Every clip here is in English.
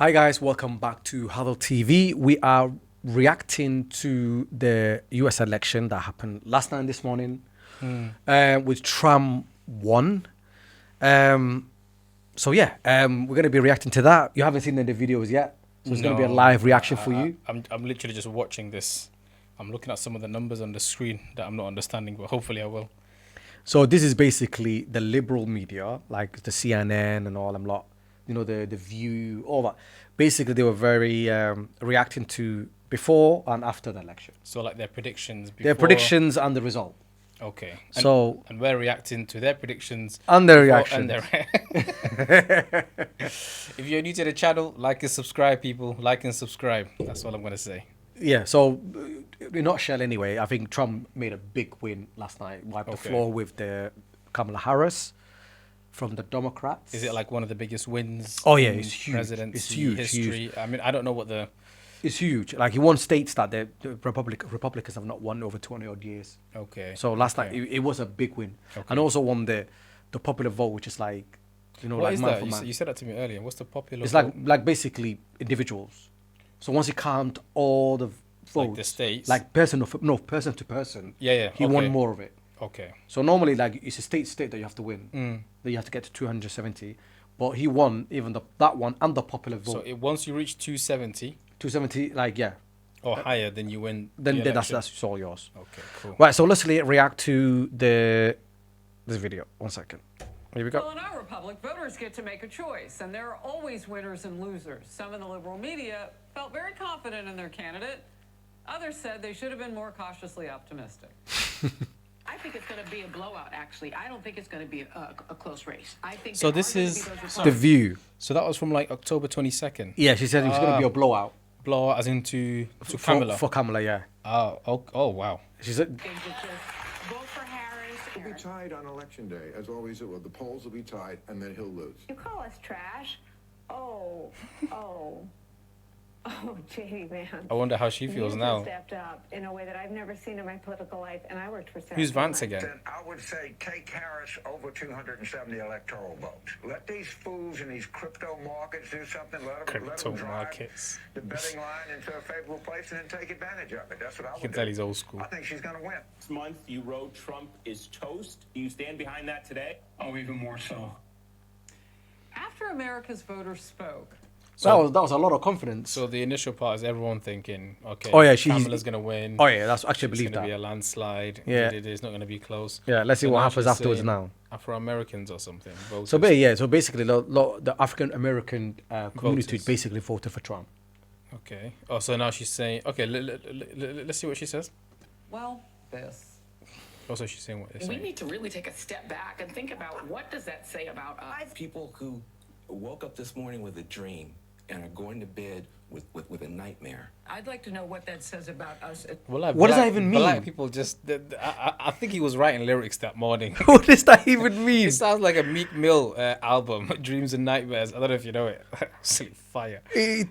Hi guys, welcome back to HADAL TV. We are reacting to the US election that happened last night and this morning, with Trump won. So yeah, we're going to be reacting to that. You haven't seen any of the videos yet, so it's going to be a live reaction for you. I'm literally just watching this. I'm looking at some of the numbers on the screen that I'm not understanding, but hopefully I will. So this is basically the liberal media, like the CNN and all them lot, you know, the View, all that. Basically, they were very reacting to before and after the election. So like their predictions before. Their predictions and the result. Okay. And we're reacting to their predictions and their reaction. If you're new to the channel, like and subscribe, people. Like and subscribe. That's all I'm going to say. Yeah, so in a nutshell anyway, I think Trump made a big win last night. Wiped the floor with the Kamala Harris from the Democrats. Is it like one of the biggest wins? Oh yeah, it's huge. Presidency It's huge. history. Huge. I mean, I don't know what the... It's huge. Like he won states that the Republicans have not won over 20 odd years. Okay. So last night it was a big win, and also won the popular vote, which is like, you know, what like is man that? for man. You said that to me earlier. What's the popular? It's vote? like basically individuals. So once you count all the votes, like the states, like person to person. Yeah. He won more of it. Okay. So normally, like it's a state that you have to win. That you have to get to 270, but he won even that one and the popular vote. So once you reach 270, like yeah, or higher, then you win. Then that's all yours. Okay, cool. Right, so let's react to this video. 1 second. Here we go. Well, in our republic, voters get to make a choice, and there are always winners and losers. Some in the liberal media felt very confident in their candidate. Others said they should have been more cautiously optimistic. I think it's going to be a blowout, actually. I don't think it's going to be a close race. I think so. This is The View. So that was from like October 22nd. Yeah, she said it was going to be a blowout. Blowout as into Kamala. For Kamala, yeah. Oh, wow. She said... Vote for Harris. It'll be tied on election day. As always, it will. The polls will be tied, and then he'll lose. You call us trash? Oh, gee, man. I wonder how she feels now. You stepped up in a way that I've never seen in my political life, and I worked for Sarah. Who's Vance again? Then I would say take Harris over 270 electoral votes. Let these fools in these crypto markets do something. Let them drive the betting line into a favorable place and then take advantage of it. That's what I would do. You can tell he's old school. I think she's going to win. This month, you wrote Trump is toast. Do you stand behind that today? Oh, even more so. After America's voters spoke, So that was a lot of confidence. So the initial part is everyone thinking, okay, Kamala's going to win. Oh yeah, that's actually believe that. It's going to be a landslide. Yeah. It's not going to be close. Yeah, let's see what happens afterwards now. Afro-Americans or something. Voters. So basically the African-American community basically voted for Trump. Okay. Oh, so now she's saying, okay, let's see what she says. well, this. Also, she's saying what they're saying. We need to really take a step back and think about what does that say about us. People who woke up this morning with a dream and are going to bed with a nightmare. I'd like to know what that says about us. Well, like what does that even mean? Black people just... I think he was writing lyrics that morning. What does that even mean? It sounds like a Meek Mill album, Dreams and Nightmares. I don't know if you know it. Absolute fire. We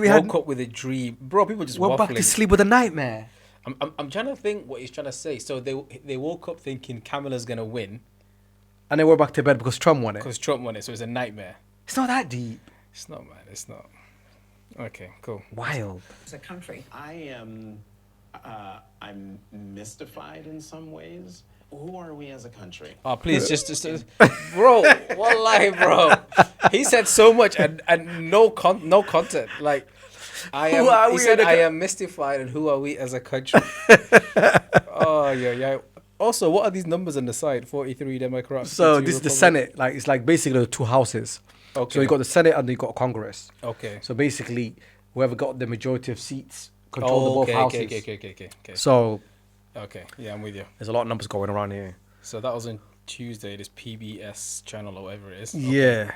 woke up with a dream. Bro, people just went waffling. back to sleep with a nightmare. I'm trying to think what he's trying to say. So they woke up thinking Kamala's going to win. And they went back to bed because Trump won it. Because Trump won it, so it's a nightmare. It's not that deep. It's not, man. It's not. Okay, cool. Wild. As a country. I'm mystified in some ways. Who are we as a country? Oh, please, just bro, wallahi, bro. He said so much and no content. Like, I am mystified, and who are we as a country? Oh, yeah. Also, what are these numbers on the side? 43 Democrats. So this is the Senate. Like it's like basically the two houses. Okay. So you got the Senate and you got Congress. Okay. So basically, whoever got the majority of seats control the both houses. Okay. So. Okay. Yeah, I'm with you. There's a lot of numbers going around here. So that was on Tuesday. This PBS channel or whatever it is. Okay. Yeah.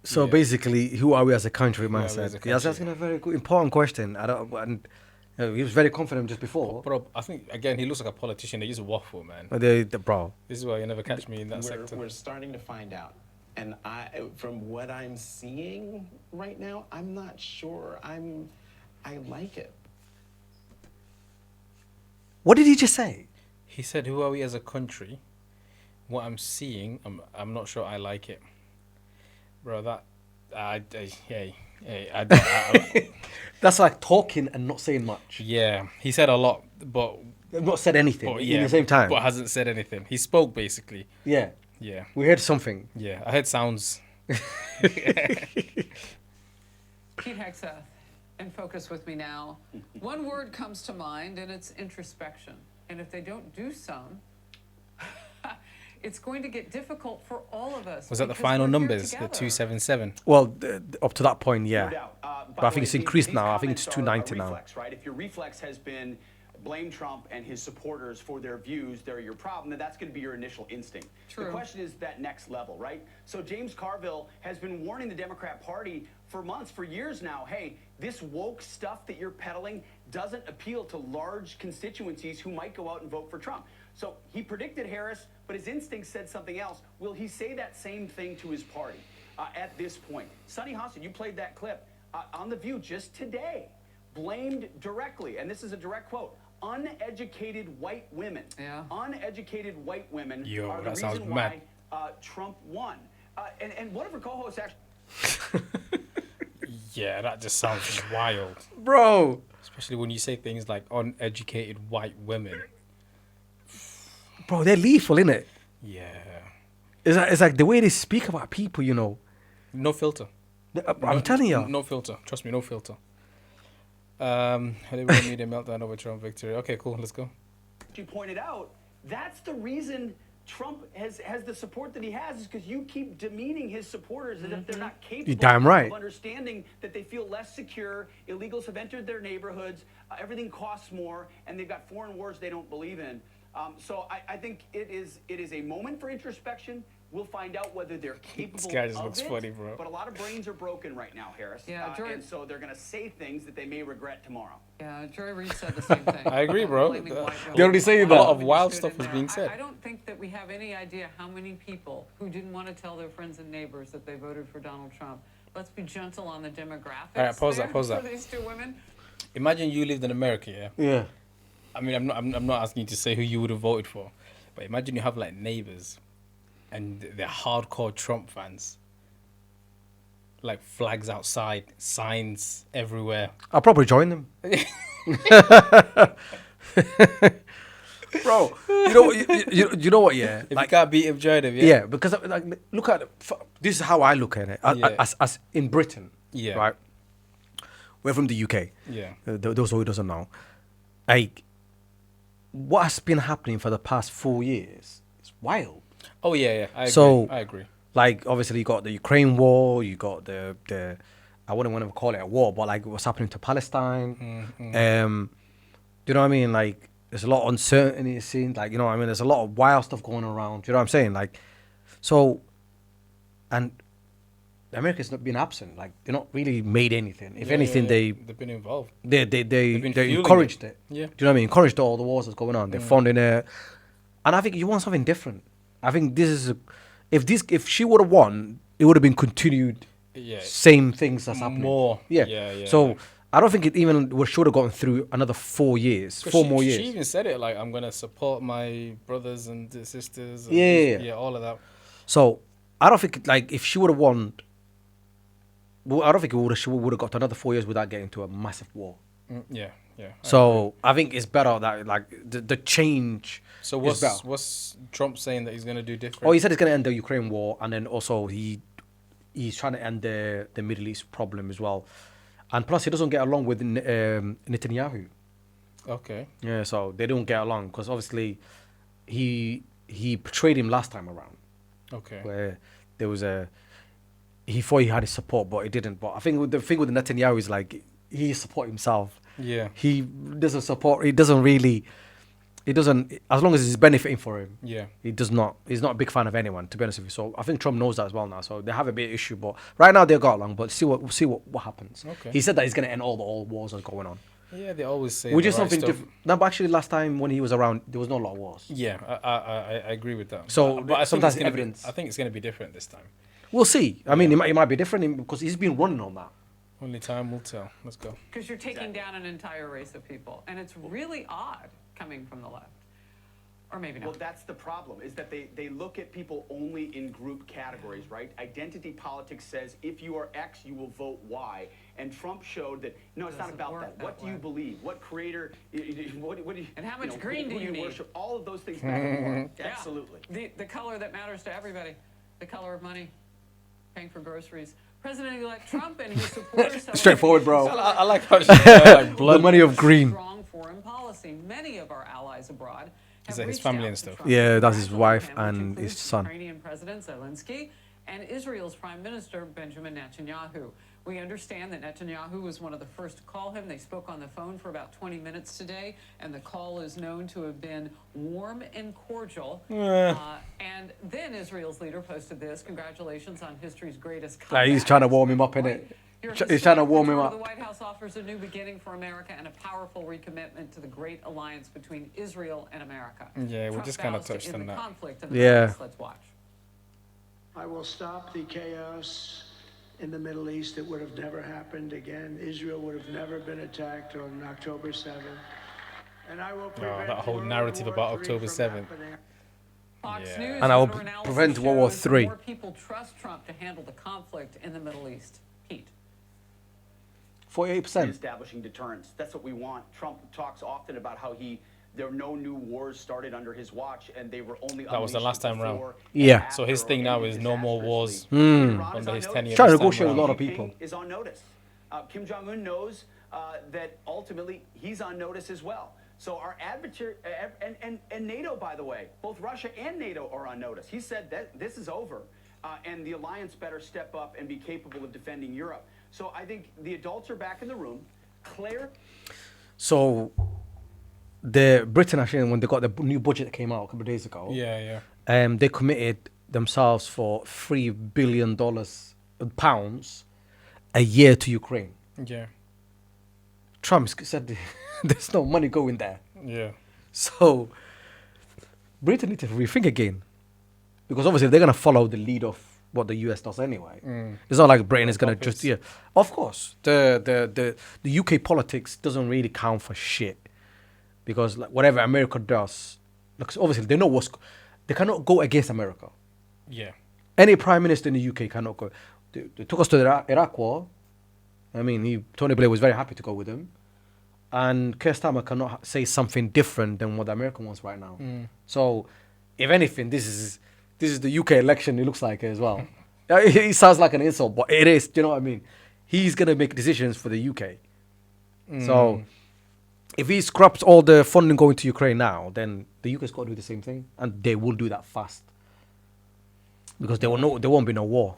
So basically, who are we as a country, man? Said. Yeah, that's a very good, important question. He was very confident just before. Bro, I think again he looks like a politician. They just waffle, man. Bro. This is why you never catch me in that sector. We're starting to find out, and from what I'm seeing right now, I'm not sure. I like it. What did he just say? He said, "Who are we as a country?" What I'm seeing, I'm not sure I like it, bro. That, hey, Hey, That's like talking and not saying much. yeah, he said a lot, but Not said anything But in the same time. but hasn't said anything. He spoke basically. Yeah. Yeah, We heard something. yeah. I heard sounds. Pete Hegseth, in focus with me now. One word comes to mind, and it's introspection. And if they don't do some, it's going to get difficult for all of us. Was that the because final we're here numbers? The together. 277. Well, up to that point, yeah. No doubt. But I think it's increased now. I think it's 290 now. Reflex, right? If your reflex has been blame Trump and his supporters for their views, they're your problem, then that's going to be your initial instinct. True. The question is that next level, right? So James Carville has been warning the Democrat Party for months, for years now, hey, this woke stuff that you're peddling doesn't appeal to large constituencies who might go out and vote for Trump. So he predicted Harris, but his instinct said something else. Will he say that same thing to his party at this point? Sonny Hostin, you played that clip on The View just today, blamed directly, and this is a direct quote, uneducated white women. Yeah. Uneducated white women Yo, are the that sounds reason mad. why Trump won. And one of her co-hosts actually... Yeah, that just sounds wild. Bro. Especially when you say things like uneducated white women. Bro, they're lethal, innit? Yeah. It's like the way they speak about people, you know. No filter. I'm telling you. No filter. Trust me, no filter. Hollywood media meltdown over Trump victory. Okay, cool. Let's go. you pointed out, that's the reason Trump has the support that he has, is because you keep demeaning his supporters as if they're not capable damn right. of understanding that they feel less secure, illegals have entered their neighborhoods, everything costs more, and they've got foreign wars they don't believe in. So I think it is a moment for introspection. We'll find out whether they're capable This guy just of looks it, funny, bro. But a lot of brains are broken right now, Harris. Yeah, and so they're going to say things that they may regret tomorrow. Yeah, Jerry Reed said the same thing. I agree, bro. Blaming white They already say women. that. A lot of When you wild stood stuff in was there. being said. I don't think that we have any idea how many people who didn't want to tell their friends and neighbors that they voted for Donald Trump. Let's be gentle on the demographics. All right, pause there that, pause that. For these two women. Imagine you lived in America, yeah? Yeah. I mean, I'm not asking you to say who you would have voted for, but imagine you have like neighbors, and they're hardcore Trump fans. Like flags outside, signs everywhere. I'll probably join them. Bro, you know what, yeah? If you can't beat him, join him, yeah? Yeah, because like, look at this is how I look at it. Yeah. As in Britain, Yeah. right? We're from the UK. Yeah. Those who doesn't know, like, what has been happening for the past 4 years is wild. Oh, yeah. I agree. So- I agree. Like, obviously, you got the Ukraine war, you got the I wouldn't want to call it a war, but like what's happening to Palestine. You know what I mean? Like, there's a lot of uncertainty, it seems. Like, you know what I mean? There's a lot of wild stuff going around. You know what I'm saying? Like, so, and America's not been absent. Like, they're not really made anything. If anything, they've been involved. they been fueling encouraged it. Yeah. Do you know what I mean? Encouraged all the wars that's going on. They're funding it, and I think you want something different. I think this is if she would have won, it would have been continued. Yeah. Same things that's happening. More. Yeah. Yeah. So I don't think it even should have gotten through another 4 years, 4 more years. She even said it like, I'm gonna support my brothers and sisters. And Yeah. all of that. So I don't think like if she would have won, well, I don't think she would have got to another 4 years without getting to a massive war. Yeah. So I think it's better that like the change. So is better. what's Trump saying that he's gonna do different? Oh, he said he's going to end the Ukraine war, and then also he's trying to end the Middle East problem as well, and plus he doesn't get along with Netanyahu. Okay. Yeah, so they don't get along because obviously he betrayed him last time around. Okay. Where there was he thought he had his support, but he didn't. But I think the thing with Netanyahu is like he supports himself. Yeah. He doesn't support. He doesn't really. He doesn't. As long as it's benefiting for him. Yeah. He does not. He's not a big fan of anyone, to be honest with you. So I think Trump knows that as well now. So they have a bit of issue, but right now they got along. But we'll see what happens. Okay. He said that he's going to end all the wars that's going on. Yeah, they always say. Which the is right something stuff. different. No, but actually, last time when he was around, there was no lot of wars. Yeah, I agree with that. So, but I think sometimes it's gonna evidence- I think it's gonna be different this time. We'll see. I mean, it might be different because he's been running on that. Only time will tell. Let's go. Because you're taking down an entire race of people. And it's really odd coming from the left. Or maybe not. Well, that's the problem, is that they look at people only in group categories, right? Identity politics says if you are X, you will vote Y. And Trump showed that, no, it's not Doesn't about work that. that What do you way. believe? What creator, what do you... And how much know, green who do you need? worship? All of those things matter more. Yeah. Absolutely. The color that matters to everybody. The color of money. Paying for groceries. President-elect Trump and his supporters... Straightforward, bro. I like how she's like blood. The money of green. Strong foreign policy. Many of our allies abroad Is have that his reached family out and to stuff? Trump Yeah, to that's his congratulate wife him, which and includes his son. Ukrainian President Zelensky and Israel's Prime Minister Benjamin Netanyahu. We understand that Netanyahu was one of the first to call him. They spoke on the phone for about 20 minutes today, and the call is known to have been warm and cordial. And then Israel's leader posted this: "Congratulations on history's greatest comeback." Like, he's trying to warm him up, innit? He's trying to warm him The up. White House offers a new beginning for America and a powerful recommitment to the great alliance between Israel and America. Yeah, we Trump just kinda vows to touched end on the that. conflict in the Yeah. Middle East. Let's watch. I will stop the chaos in the Middle East. It would have never happened again. Israel would have never been attacked on October 7th. And I will prevent that whole World narrative War about III October from 7th. happening. Fox Yeah. News And I will meta-analysis prevent World War shows that III. More people trust Trump to handle the conflict in the Middle East. Pete. 48%. Establishing deterrence. That's what we want. Trump talks often about how there were no new wars started under his watch, and they were only That was the last time round. before Yeah. and So his after, thing or now ended is no more wars disastrously. Iran is under on his notice. tenure. Trying to this time negotiate with a lot round. of people. Is on notice. Kim Jong-un knows that ultimately he's on notice as well. So our adversary, and NATO, by the way, both Russia and NATO are on notice. He said that this is over, and the alliance better step up and be capable of defending Europe. So I think the adults are back in the room. Claire. So, the Britain actually, when they got the new budget that came out a couple of days ago, Yeah. they committed themselves for $3 billion pounds a year to Ukraine. Yeah. Trump said there's no money going there. Yeah. So Britain need to rethink again, because obviously they're gonna follow the lead of what the US does anyway. It's not like Britain is gonna just Of course, the UK politics doesn't really count for shit, because like whatever America does, like obviously they know they cannot go against America. Yeah. Any prime minister in the UK cannot go. They took us to the Iraq war. I mean, Tony Blair was very happy to go with him. And Keir Starmer cannot say something different than what the American wants right now. So, if anything, this is the UK election, it looks like as well. It sounds like an insult, but it is. Do you know what I mean? He's going to make decisions for the UK. So, if he scraps all the funding going to Ukraine now, then the UK's got to do the same thing. And they will do that fast. Because there won't be no war.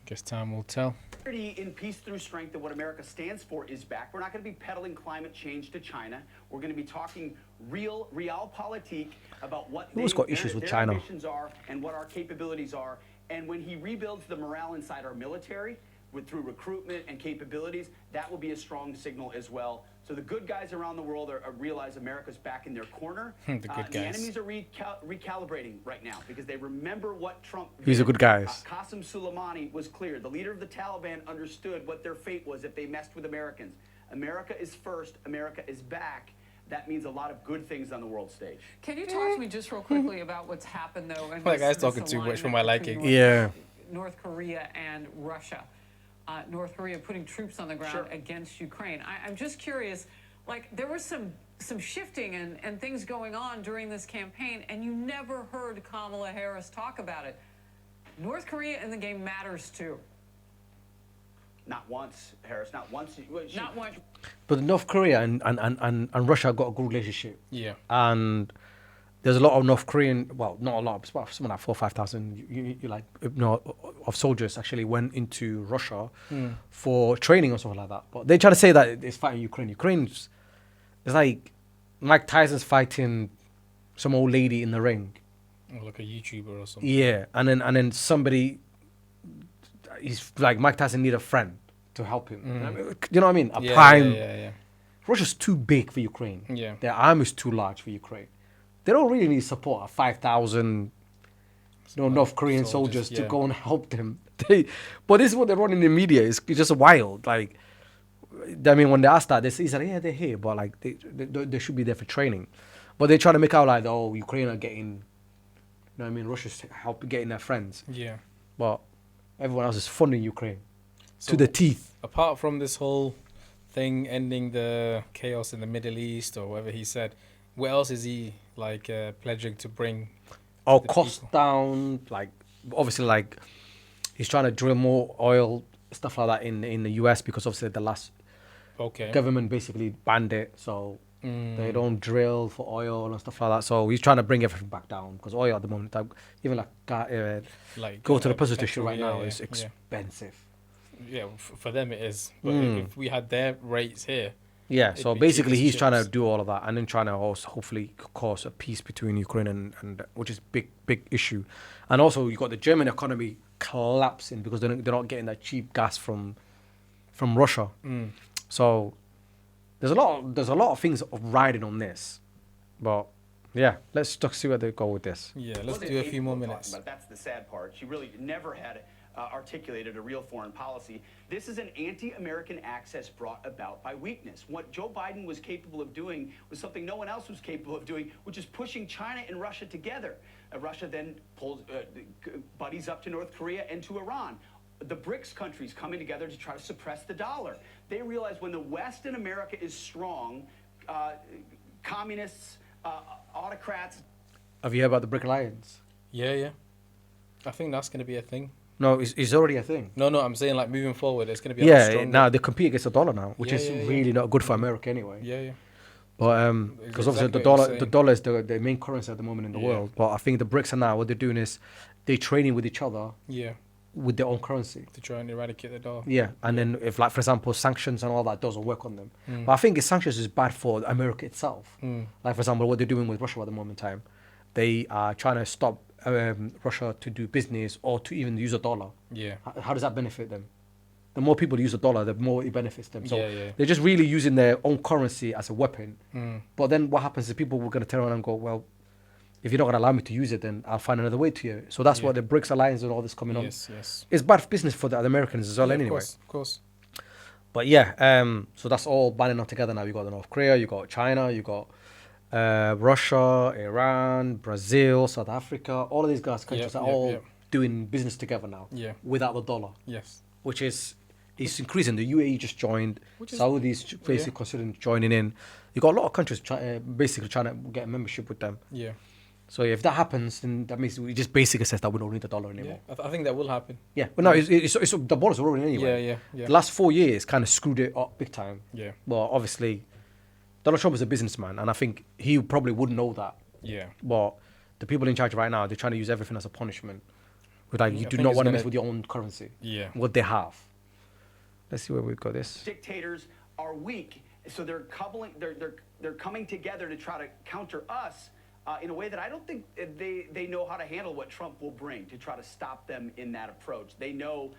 Guess time will tell. In peace through strength, and what America stands for is back. We're not going to be peddling climate change to China. We're going to be talking realpolitik about what always got issues with China. ambitions are and what our capabilities are. And when he rebuilds the morale inside our military through recruitment and capabilities, that will be a strong signal as well. So the good guys around the world realize America's back in their corner. The good guys. The enemies are recalibrating right now because they remember what Trump did. These are good guys. Qasem Soleimani was clear. The leader of the Taliban understood what their fate was if they messed with Americans. America is first. America is back. That means a lot of good things on the world stage. Can you talk to me just real quickly about what's happened, though? in That guy's this talking too much for my alignment liking. between North Korea and Russia. North Korea putting troops on the ground against Ukraine. I'm just curious, like there was some shifting and things going on during this campaign, and you never heard Kamala Harris talk about it. North Korea in the game matters too. Not once, Harris. Not once. Not once. But North Korea and Russia got a good relationship. Yeah. And there's a lot of North Korean, well, not a lot, but about something like 4,000 or 5,000, of soldiers actually went into Russia for training or something like that. But they're trying to say that it's fighting Ukraine. Ukraine's, it's like Mike Tyson's fighting some old lady in the ring. Or like a YouTuber or something. Yeah, and then somebody, he's like Mike Tyson need a friend to help him. You know what I mean? Yeah. Russia's too big for Ukraine. Yeah. Their army is too large for Ukraine. They don't really need support of 5,000 North Korean soldiers to go and help them. But this is what they're running in the media. It's just wild. Like, I mean, when they ask that, they say, yeah, they're here, but like they should be there for training. But they try to make out like, oh, Ukraine are getting, you know what I mean, Russia's getting their friends. Yeah. But everyone else is funding Ukraine. to the teeth. Apart from this whole thing ending the chaos in the Middle East or whatever he said, what else is he like pledging to bring? Or cost down, like obviously, like he's trying to drill more oil, stuff like that in the US, because obviously the last government basically banned it, so they don't drill for oil and stuff like that. So he's trying to bring everything back down, because oil at the moment, even go to the petrol station right now is expensive. Yeah, for them it is. But if we had their rates here. Yeah, so basically he's trying to do all of that, and then trying to also hopefully cause a peace between Ukraine and which is big issue. And also you got the German economy collapsing because they're not getting that cheap gas from Russia. So there's a lot of things riding on this. But yeah, let's just see where they go with this. Yeah, let's do a few more minutes. But that's the sad part. She really never had articulated a real foreign policy. This is an anti-American access brought about by weakness. What Joe Biden was capable of doing was something no one else was capable of doing, which is pushing China and Russia together. Russia then pulls buddies up to North Korea and to Iran. The BRICS countries coming together to try to suppress the dollar. They realize when the West in America is strong, communists, autocrats. Have you heard about the BRIC Alliance? Yeah. I think that's going to be a thing. No, it's already a thing. No, I'm saying like moving forward, it's going to be a lot stronger. Now they compete against the dollar now, which is really not good for America anyway. Yeah. But because obviously the dollar is the main currency at the moment in the world. But I think the BRICS are now, what they're doing is they're trading with each other. Yeah. With their own currency. To try and eradicate the dollar. Yeah, and then if, like, for example, sanctions and all that doesn't work on them. But I think sanctions is bad for America itself. Like, for example, what they're doing with Russia at the moment in time, they are trying to stop Russia to do business or to even use a dollar. Yeah. How does that benefit them? The more people use the dollar, the more it benefits them. So they're just really using their own currency as a weapon. But then what happens is people were going to turn around and go, well, if you're not going to allow me to use it, then I'll find another way to you. So that's what the BRICS Alliance and all this coming on. Yes. It's bad business for the Americans as well anyway. Of course. But yeah, so that's all banding up together now. You got North Korea, you got China, you got Russia, Iran, Brazil, South Africa. All of these countries are all doing business together now without the dollar. Yes. Which is increasing. The UAE just joined. Saudis basically considering joining in. You got a lot of countries basically trying to get a membership with them. Yeah. So if that happens, then that means we just basically says that we don't need the dollar anymore. Yeah, I think that will happen. Yeah, but no, it's the borders are rolling anyway. Yeah. The last 4 years kind of screwed it up big time. Yeah. Well, obviously, Donald Trump is a businessman, and I think he probably wouldn't know that. Yeah. But the people in charge right now, they're trying to use everything as a punishment. With like, you do not want to mess with your own currency. Yeah. What they have. Let's see where we got this. Dictators are weak, so they're coming together to try to counter us. In a way that I don't think they know how to handle what Trump will bring to try to stop them in that approach. They know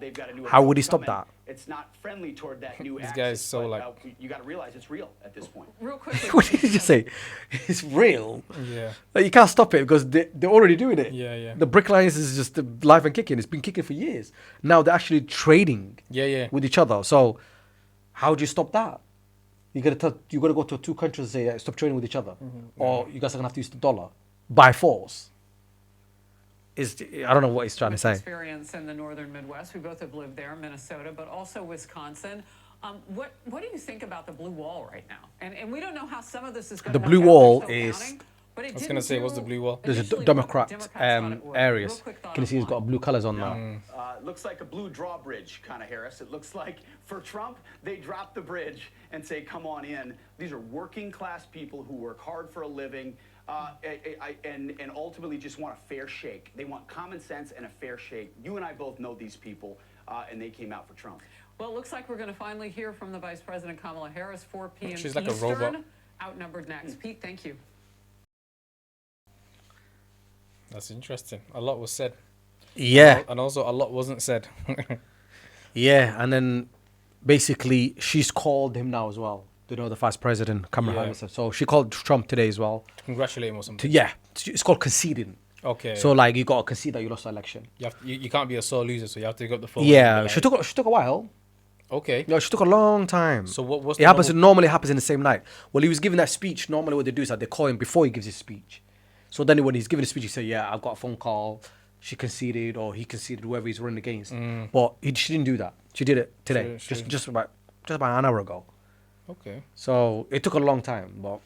they've got a new. How would he stop that? It's not friendly toward that new. This guy's so you got to realize it's real at this point. Real quickly. What did you just say? It's real. Yeah. Like, you can't stop it because they're already doing it. Yeah. The BRIC Alliance is just live and kicking. It's been kicking for years. Now they're actually trading. With each other. So how do you stop that? You gotta go to two countries and say stop trading with each other, or you guys are gonna have to use the dollar by force. I don't know what he's trying to say. Experience in the northern Midwest. We both have lived there, Minnesota, but also Wisconsin. What do you think about the blue wall right now? And we don't know how some of this is going to. The blue wall is. I was going to say, what's the blue wall? There's a Democrat areas. Can you see it's got blue colors on now? Looks like a blue drawbridge, kind of, Harris. It looks like for Trump, they drop the bridge and say, come on in. These are working class people who work hard for a living and ultimately just want a fair shake. They want common sense and a fair shake. You and I both know these people, and they came out for Trump. Well, it looks like we're going to finally hear from the Vice President Kamala Harris, 4 p.m. She's like Eastern. a robot. Outnumbered next. Pete, thank you. That's interesting. A lot was said. Yeah. And also a lot wasn't said. Yeah, and then basically she's called him now as well. You know, the Vice President, Kamala Harris. So she called Trump today as well. Congratulate him or something. It's called conceding. Okay. So like you gotta concede that you lost the election. You can't be a sore loser, so you have to go up the phone. Yeah, she took a while. Okay. No, she took a long time. So what was normally happens in the same night. Well, he was giving that speech. Normally what they do is that they call him before he gives his speech. So then when he's giving a speech, he say, yeah, I've got a phone call she conceded or he conceded whoever he's running against. But she didn't do that. She did it today, just about an hour ago. Okay. So it took a long time, but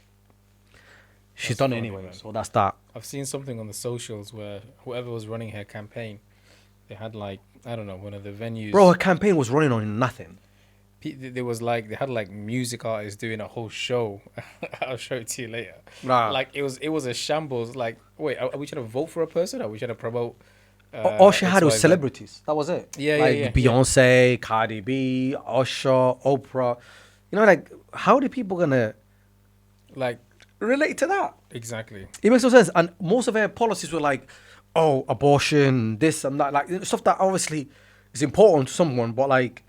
she's done it anyway. Man. So that's that. I've seen something on the socials where whoever was running her campaign, they had like, I don't know, one of the venues. Bro, her campaign was running on nothing. There was like, they had like music artists doing a whole show. I'll show it to you later. Nah. Like it was a shambles. Like, wait, are we trying to vote for a person? Or are we trying to promote? All she had was celebrities. That was it. Yeah, like yeah. Beyonce, Cardi B, Usher, Oprah. You know, like how are people gonna like relate to that? Exactly. It makes no sense. And most of her policies were like, oh, abortion, this and that, like stuff that obviously is important to someone, but like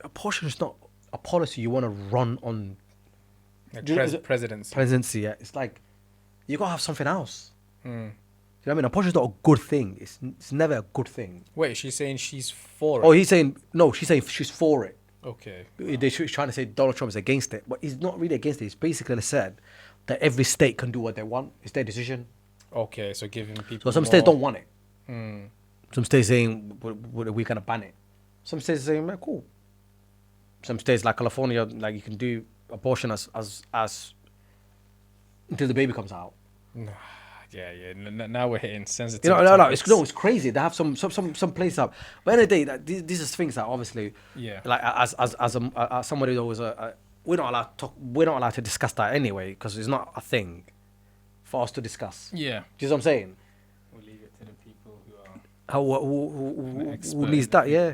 abortion is not a policy you want to run on. Like presidency. Yeah, it's like you gotta have something else. You know what I mean? Abortion is not a good thing. It's never a good thing. Wait, she's saying she's for it. Oh, he's saying no. She's saying she's for it. Okay. She's trying to say Donald Trump is against it, but he's not really against it. He's basically said that every state can do what they want. It's their decision. Okay, so giving people. So some states don't want it. Some states saying we're going to ban it. Some states saying, man, cool. Some states like California, like you can do abortion as until the baby comes out. Yeah. Now we're hitting sensitive. You know, no, it's crazy. They have some place up. But at the end of the day, these is things that obviously, like as somebody that was we're not allowed to talk. We're not allowed to discuss that anyway because it's not a thing for us to discuss. Yeah, do you know what I'm saying? We'll leave it to the people who needs that. Yeah.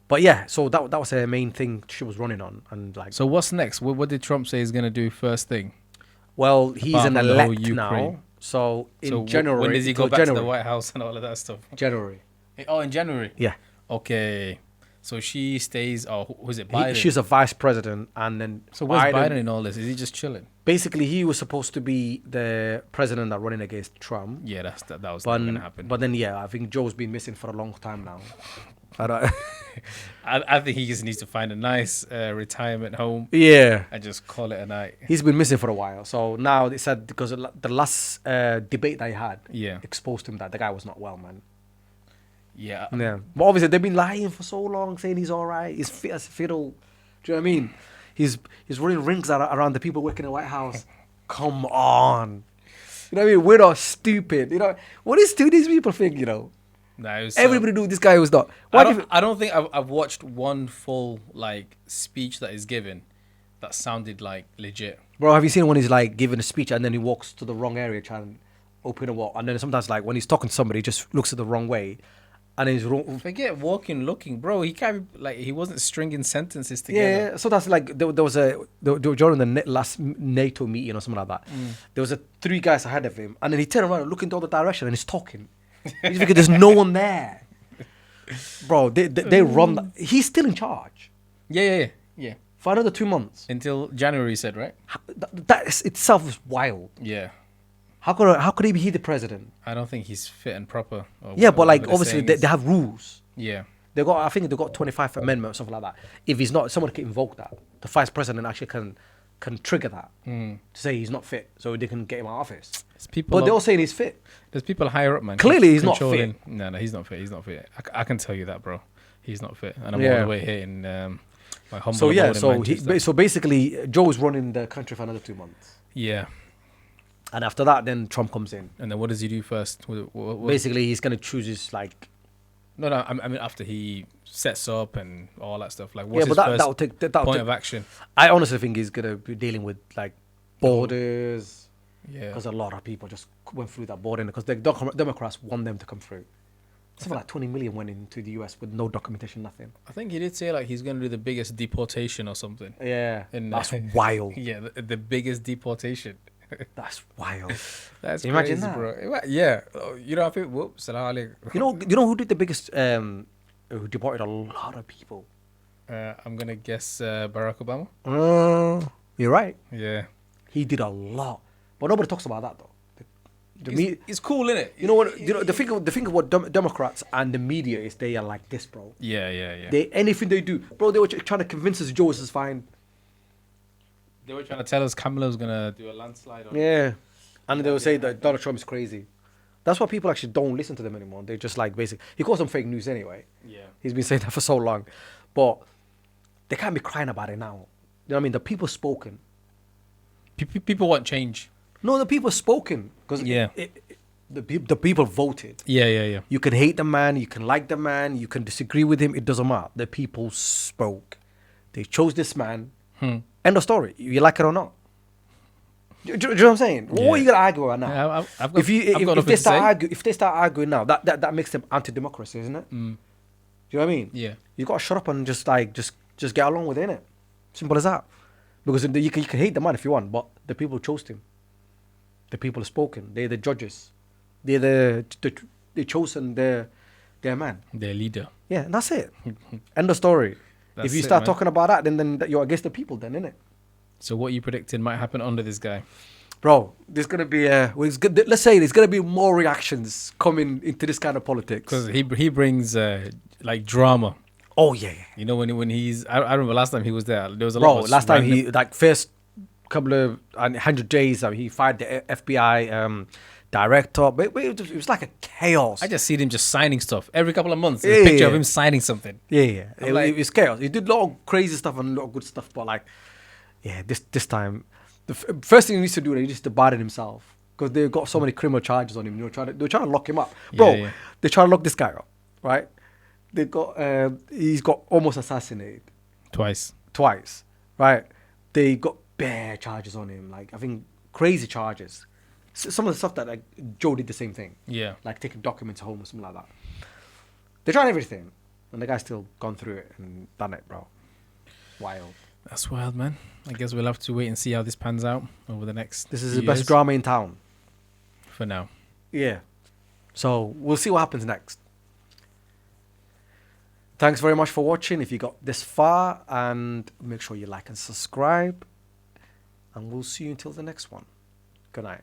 But yeah, so that was her main thing she was running on, and like. So what's next? What did Trump say he's gonna do first thing? Well, he's an elect now. So in January. When does he go back to the White House and all of that stuff? January. Oh, in January? Yeah. Okay. So she stays, or who's it, Biden? She's a vice president, and then so where's Biden in all this? Is he just chilling? Basically, he was supposed to be the president that running against Trump. Yeah, that was not going to happen. But then, I think Joe's been missing for a long time now. I think he just needs to find a nice retirement home. Yeah. And just call it a night. He's been missing for a while. So now they said because the last debate that he had exposed him that the guy was not well, man. Yeah. But obviously they've been lying for so long, saying he's all right. He's fit as a fiddle. Do you know what I mean? He's running rings around the people working in the White House. Come on. You know what I mean? We're not stupid. You know, what do these people think, you know? No, everybody knew this guy was not. I don't think I've watched one full like speech that he's given that sounded like legit. Bro, have you seen when he's like giving a speech and then he walks to the wrong area trying to open a wall, and then sometimes like when he's talking to somebody he just looks at the wrong way and he's wrong. Forget walking, looking, bro. He can't like he wasn't stringing sentences together. Yeah, so that's like there was during the last NATO meeting or something like that. There was 3 guys ahead of him, and then he turned around and looked into the other direction and he's talking. You think there's no one there, bro? They run. He's still in charge. Yeah. For another 2 months until January, you said, right? That itself is wild. Yeah. How could he be the president? I don't think he's fit and proper. But like obviously they have rules. Yeah. I think they got 25th Amendment or something like that. If he's not, someone can invoke that. The vice president actually can trigger that to say he's not fit, so they can get him out of office. But they're all saying he's fit. There's people higher up, man. Clearly, he's not fit. No, he's not fit. He's not fit. I can tell you that, bro. He's not fit, and I'm all the way here in my humble. So basically, Joe's running the country for another 2 months. Yeah. And after that, then Trump comes in. And then what does he do first? Basically, he's gonna choose his like. No. I mean, after he sets up and all that stuff, like what's his first point of action? I honestly think he's gonna be dealing with like borders. Yeah. Because a lot of people just went through that border because the Democrats want them to come through. Something like 20 million went into the US with no documentation, nothing. I think he did say like he's gonna do the biggest deportation or something. Yeah. That's wild. Yeah, the biggest deportation. That's wild. That's imagine crazy, that, bro. Yeah. You know, I think. Whoops. You know who did the biggest? Who deported a lot of people? I'm gonna guess Barack Obama. You're right. Yeah. He did a lot, but nobody talks about that though. It's cool, isn't it? You know what? You know the thing of what Democrats and the media is. They are like this, bro. Yeah. Anything they do, bro. They were trying to convince us Joe is fine. They were trying to tell us Kamala was gonna do a landslide. And they would say that Donald Trump is crazy. That's why people actually don't listen to them anymore. They're just like basic. He calls them fake news anyway. Yeah. He's been saying that for so long, but they can't be crying about it now. You know what I mean? The people spoken. People want change. No, the people spoken because the people voted. Yeah. You can hate the man, you can like the man, you can disagree with him. It doesn't matter. The people spoke. They chose this man. End of story. You like it or not. Do you know what I'm saying? Yeah. What are you gonna argue about now? If they start arguing now, that makes them anti-democracy, isn't it? Do you know what I mean? Yeah. You gotta shut up and just get along with it, innit? Simple as that. Because you can hate the man if you want, but the people chose him. The people have spoken. They're the judges. They're they chosen their man. Their leader. Yeah, and that's it. End of story. If you start talking about that, then you're against the people, then, innit? So what you predicting might happen under this guy? Bro, there's gonna be let's say there's gonna be more reactions coming into this kind of politics because he brings like drama. Oh yeah. You know when he's I remember last time he was there was a bro, lot of last time he like first couple of 100 days he fired the FBI director, but it was like a chaos. I just see him just signing stuff every couple of months. There's a picture of him signing something. Yeah. It was chaos. He did a lot of crazy stuff and a lot of good stuff, but like, yeah, this time, the first thing he needs to do is he needs to pardon himself because they've got so many criminal charges on him. They're trying to lock him up, bro. Yeah. They're trying to lock this guy up, right? They got he's got almost assassinated twice, right? They got bare charges on him, like I think crazy charges. Some of the stuff that like Joe did the same thing. Yeah. Like taking documents home or something like that. They tried everything, and the guy's still gone through it and done it, bro. Wild. That's wild, man. I guess we'll have to wait and see how this pans out over the next. This is the best drama in town. For now. Yeah. So we'll see what happens next. Thanks very much for watching. If you got this far, and make sure you like and subscribe. And we'll see you until the next one. Good night.